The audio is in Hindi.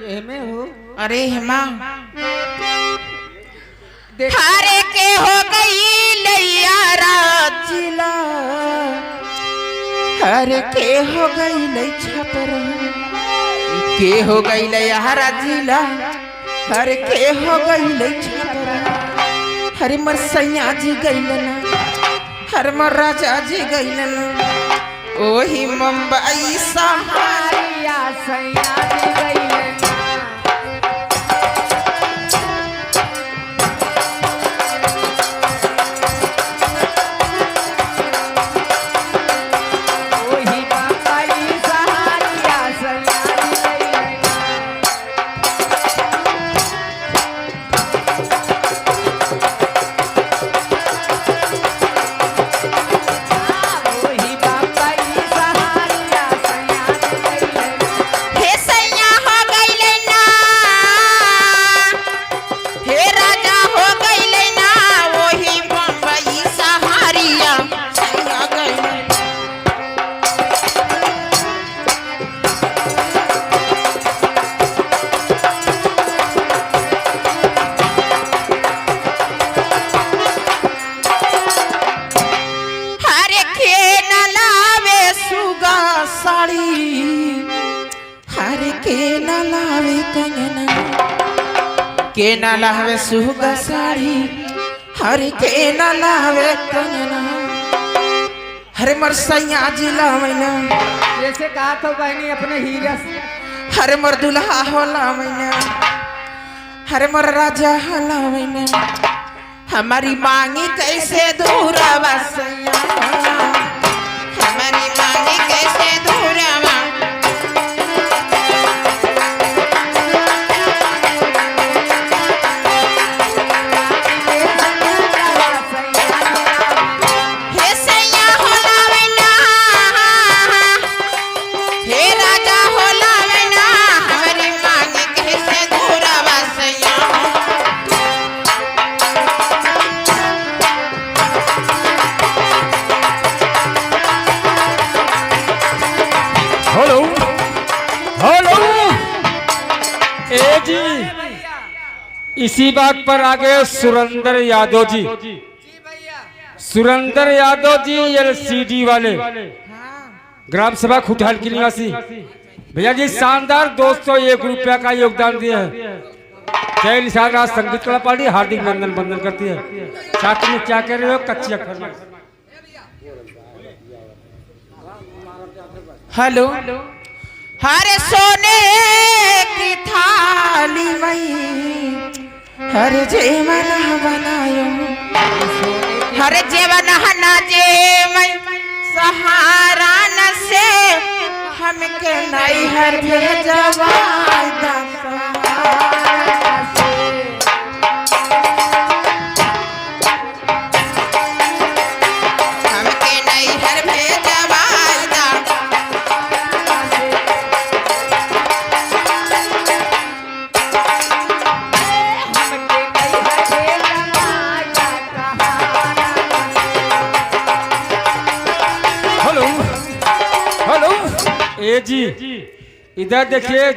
में हो? अरे हेमा हारे के हो गई लैयारा जिला, हरे के हो गई लई छपर के हो गई लैयारा जिला, हरे के हो गई लई छपर हरे मर सैया जी गईलना, हर मर राजा जी गईलना, ओही मुंबई सहारिया सैया जी गईलना। के न लावे सुगा साड़ी, हरे के न लावे कंगना, हरे मर सैया जी लावैना, जैसे कहा तो बहनी अपने हीरा हरे मर दुल्हा हो लावैना, हरे मर राजा हो लावैना, हमारी मांगी कैसे दूरा बसैया, हमारी मांगी कैसे दूरा इसी बात पर आगे सुरेंद्र यादव जी, सुरेंद्र यादव जी एलसीडी वाले ग्राम सभा खुटहाल के निवासी भैया जी शानदार 201 रुपया का योगदान दिया है। जय निषाद राज संगीत कला पार्टी हार्दिक वंदन वंदन करती है। साथ में क्या कह रहे हो कच्ची अक्षर में? हेलो हरे सोने की थाली में हरे जेवन बनायो, हरे जेवन हना जेवन सहारा न से हमके नहीं हर भेजवा जी इधर देखिए।